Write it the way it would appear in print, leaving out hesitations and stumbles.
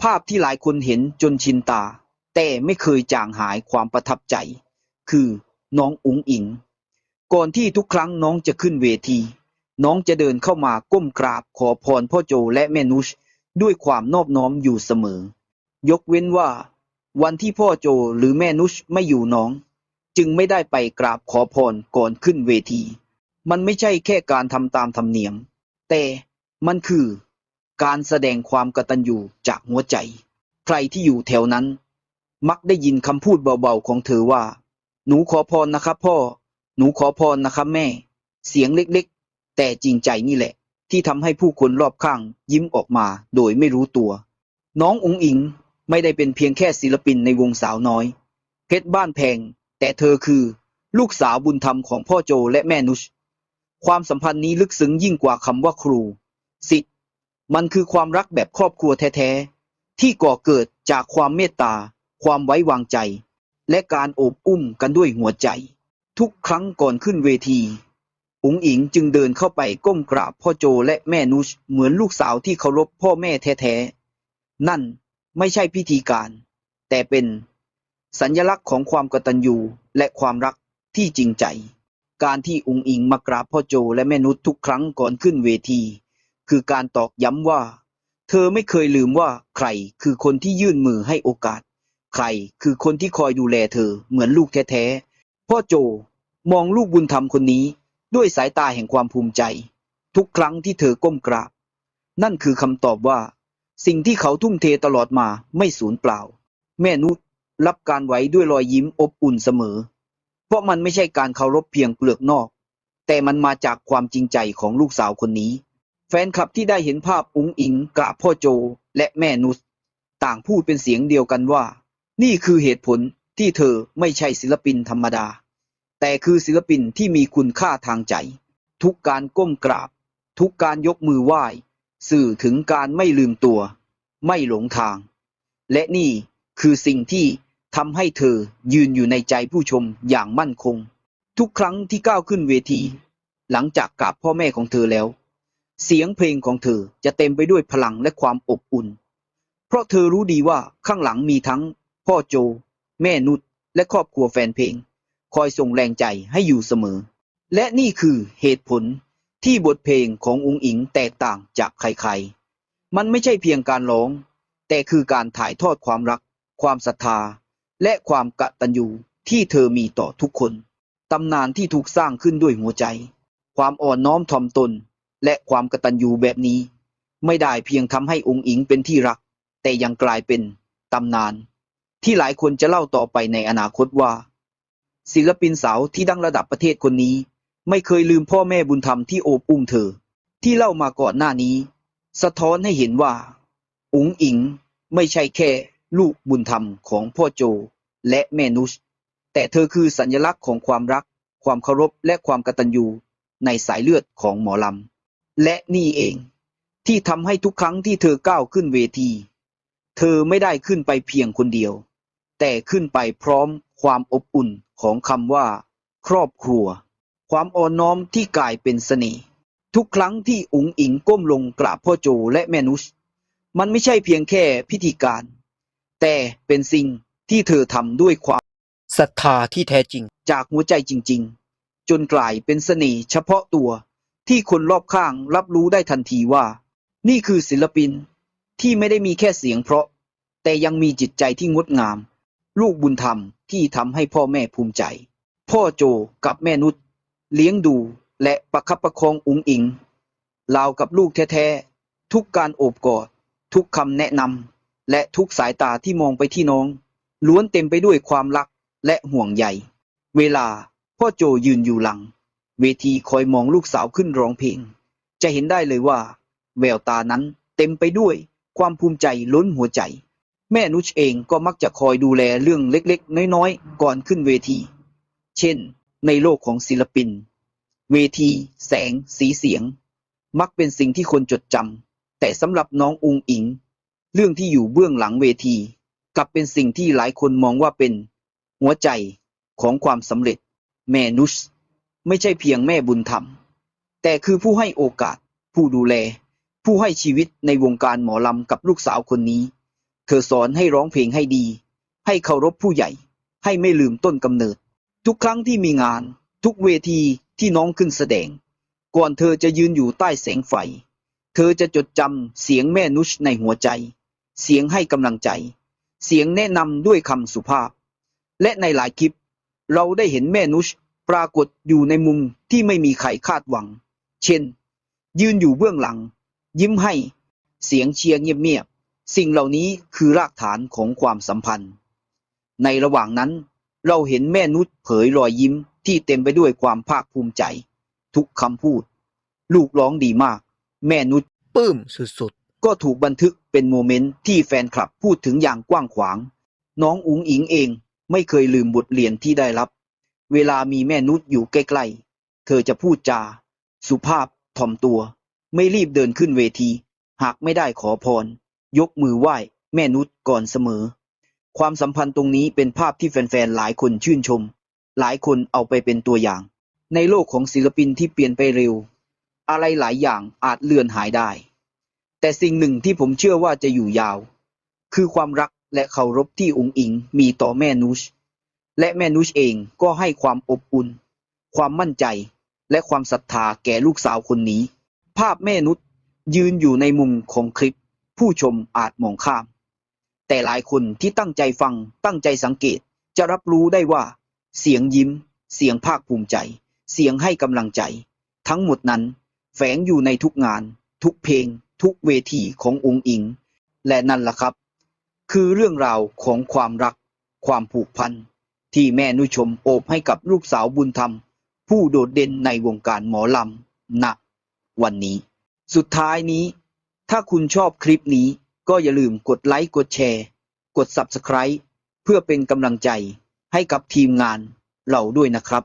ภาพที่หลายคนเห็นจนชินตาแต่ไม่เคยจางหายความประทับใจคือน้องอุ๋งอิ๋งก่อนที่ทุกครั้งน้องจะขึ้นเวทีน้องจะเดินเข้ามาก้มกราบขอพรพ่อโจและแม่นุชด้วยความนอบน้อมอยู่เสมอยกเว้นว่าวันที่พ่อโจหรือแม่นุชไม่อยู่น้องจึงไม่ได้ไปกราบขอพรก่อนขึ้นเวทีมันไม่ใช่แค่การทำตามธรรมเนียมแต่มันคือการแสดงความกตัญญูจากหัวใจใครที่อยู่แถวนั้นมักได้ยินคำพูดเบาๆของเธอว่าหนูขอพรนะครับพ่อหนูขอพรนะครับแม่เสียงเล็กๆแต่จริงใจนี่แหละที่ทำให้ผู้คนรอบข้างยิ้มออกมาโดยไม่รู้ตัวน้องอุ๋งอิ๋งไม่ได้เป็นเพียงแค่ศิลปินในวงสาวน้อยเพชรบ้านแพงแต่เธอคือลูกสาวบุญธรรมของพ่อโจและแม่นุชความสัมพันธ์นี้ลึกซึ้งยิ่งกว่าคำว่าครูศิษย์มันคือความรักแบบครอบครัวแท้ๆที่ก่อเกิดจากความเมตตาความไว้วางใจและการโอบอุ้มกันด้วยหัวใจทุกครั้งก่อนขึ้นเวทีอุ๋งอิ๋งจึงเดินเข้าไปก้มกราบพ่อโจและแม่นุชเหมือนลูกสาวที่เคารพพ่อแม่แท้ๆนั่นไม่ใช่พิธีการแต่เป็นสัญลักษณ์ของความกตัญญูและความรักที่จริงใจการที่อุ๋งอิ๋งมากราบพ่อโจและแม่นุชทุกครั้งก่อนขึ้นเวทีคือการตอกย้ำว่าเธอไม่เคยลืมว่าใครคือคนที่ยื่นมือให้โอกาสใครคือคนที่คอยดูแลเธอเหมือนลูกแท้ๆพ่อโจมองลูกบุญธรรมคนนี้ด้วยสายตาแห่งความภูมิใจทุกครั้งที่เธอก้มกราบนั่นคือคำตอบว่าสิ่งที่เขาทุ่มเทตลอดมาไม่สูญเปล่าแม่นุชรับการไว้ด้วยรอยยิ้มอบอุ่นเสมอเพราะมันไม่ใช่การเคารพเพียงเปลือกนอกแต่มันมาจากความจริงใจของลูกสาวคนนี้แฟนคลับที่ได้เห็นภาพอุ๋งอิ๋งกราบพ่อโจและแม่นุชต่างพูดเป็นเสียงเดียวกันว่านี่คือเหตุผลที่เธอไม่ใช่ศิลปินธรรมดาแต่คือศิลปินที่มีคุณค่าทางใจทุกการก้มกราบทุกการยกมือไหว้สื่อถึงการไม่ลืมตัวไม่หลงทางและนี่คือสิ่งที่ทำให้เธอยืนอยู่ในใจผู้ชมอย่างมั่นคงทุกครั้งที่ก้าวขึ้นเวทีหลังจากกราบพ่อแม่ของเธอแล้วเสียงเพลงของเธอจะเต็มไปด้วยพลังและความอบอุ่นเพราะเธอรู้ดีว่าข้างหลังมีทั้งพ่อโจแม่นุชและครอบครัวแฟนเพลงคอยส่งแรงใจให้อยู่เสมอและนี่คือเหตุผลที่บทเพลงของอุ๋งอิ๋งแตกต่างจากใครๆมันไม่ใช่เพียงการร้องแต่คือการถ่ายทอดความรักความศรัทธาและความกตัญญูที่เธอมีต่อทุกคนตำนานที่ถูกสร้างขึ้นด้วยหัวใจความอ่อนน้อมถ่อมตนและความกตัญญูแบบนี้ไม่ได้เพียงทำให้อุ๋งอิ๋งเป็นที่รักแต่ยังกลายเป็นตำนานที่หลายคนจะเล่าต่อไปในอนาคตว่าศิลปินสาวที่ดังระดับประเทศคนนี้ไม่เคยลืมพ่อแม่บุญธรรมที่โอบอุ้มเธอที่เล่ามาก่อนหน้านี้สะท้อนให้เห็นว่าอุ๋งอิ๋งไม่ใช่แค่ลูกบุญธรรมของพ่อโจและแม่นุชแต่เธอคือสัญลักษณ์ของความรักความเคารพและความกตัญญูในสายเลือดของหมอลำและนี่เองที่ทำให้ทุกครั้งที่เธอก้าวขึ้นเวทีเธอไม่ได้ขึ้นไปเพียงคนเดียวแต่ขึ้นไปพร้อมความอบอุ่นของคำว่าครอบครัวความอ่อนน้อมที่กลายเป็นเสน่ห์ทุกครั้งที่อุ๋งอิ๋งก้มลงกราบพ่อโจและแม่นุชมันไม่ใช่เพียงแค่พิธีการแต่เป็นสิ่งที่เธอทำด้วยความศรัทธาที่แท้จริงจากหัวใจจริงๆจนกลายเป็นเสน่ห์เฉพาะตัวที่คนรอบข้างรับรู้ได้ทันทีว่านี่คือศิลปินที่ไม่ได้มีแค่เสียงเพราะแต่ยังมีจิตใจที่งดงามลูกบุญธรรมที่ทำให้พ่อแม่ภูมิใจพ่อโจกับแม่นุชเลี้ยงดูและประคับประคองอุ๋งอิ๋งราวกับลูกแท้ๆทุกการโอบกอดทุกคำแนะนำและทุกสายตาที่มองไปที่น้องล้วนเต็มไปด้วยความรักและห่วงใยเวลาพ่อโจยืนอยู่หลังเวทีคอยมองลูกสาวขึ้นร้องเพลงจะเห็นได้เลยว่าแววตานั้นเต็มไปด้วยความภูมิใจล้นหัวใจแม่นุชเองก็มักจะคอยดูแลเรื่องเล็กๆน้อยๆก่อนขึ้นเวทีเช่นในโลกของศิลปินเวทีแสงสีเสียงมักเป็นสิ่งที่คนจดจำแต่สำหรับน้องอุ๋งอิ๋งเรื่องที่อยู่เบื้องหลังเวทีกลับเป็นสิ่งที่หลายคนมองว่าเป็นหัวใจของความสำเร็จแม่นุชไม่ใช่เพียงแม่บุญธรรมแต่คือผู้ให้โอกาสผู้ดูแลผู้ให้ชีวิตในวงการหมอลำกับลูกสาวคนนี้ อสอนให้ร้องเพลงให้ดี ให้เคารพผู้ใหญ่ ให้ไม่ลืมต้นกำเนิด ทุกครั้งที่มีงาน ทุกเวทีที่น้องขึ้นแสดง ก่อนเธอจะยืนอยู่ใต้แสงไฟ เธอจะจดจำเสียงแม่นุชในหัวใจ เสียงให้กำลังใจ เสียงแนะนำด้วยคำสุภาพ และในหลายคลิป เราได้เห็นแม่นุชปรากฏอยู่ในมุมที่ไม่มีใครคาดหวัง เช่น ยืนอยู่เบื้องหลัง ยิ้มให้ เสียงเชียร์เงียบๆ สิ่งเหล่านี้คือรากฐานของความสัมพันธ์ ในระหว่างนั้น เราเห็นแม่นุชเผยรอยยิ้มที่เต็มไปด้วยความภาคภูมิใจ ทุกคำพูด ลูกร้องดีมาก แม่นุช ปลื้มสุดก็ถูกบันทึกเป็นโมเมนต์ที่แฟนคลับพูดถึงอย่างกว้างขวาง น้องอุ๋งอิ๋งเองไม่เคยลืมบทเรียนที่ได้รับ เวลามีแม่นุชอยู่ใกล้ๆ เธอจะพูดจา สุภาพถ่อมตัว ไม่รีบเดินขึ้นเวที หากไม่ได้ขอพร ยกมือไหว้แม่นุชก่อนเสมอ ความสัมพันธ์ตรงนี้เป็นภาพที่แฟนๆหลายคนชื่นชม หลายคนเอาไปเป็นตัวอย่าง ในโลกของศิลปินที่เปลี่ยนไปเร็ว อะไรหลายอย่างอาจเลือนหายได้ แต่สิ่งหนึ่งที่ผมเชื่อว่าจะอยู่ยาว คือความรักและเคารพที่อุ๋งอิงมีต่อแม่นุช และแม่นุชเองก็ให้ความอบอุ่น ความมั่นใจ และความศรัทธาแก่ลูกสาวคนนี้ ภาพแม่นุชยืนอยู่ในมุมของคลิป ผู้ชมอาจมองข้าม แต่หลายคนที่ตั้งใจฟัง ตั้งใจสังเกต จะรับรู้ได้ว่า เสียงยิ้ม เสียงภาคภูมิใจ เสียงให้กำลังใจ ทั้งหมดนั้นแฝงอยู่ในทุกงาน ทุกเพลง ทุกเวทีของอุ๋งอิง และนั่นล่ะครับ คือเรื่องราวของความรัก ความผูกพันที่แม่นุชมโอบให้กับลูกสาวบุญธรรม ผู้โดดเด่นในวงการหมอลำณวันนี้ สุดท้ายนี้ ถ้าคุณชอบคลิปนี้ก็อย่าลืมกดไลค์กดแชร์ กด Subscribe เพื่อเป็นกำลังใจให้กับทีมงานเราด้วยนะครับ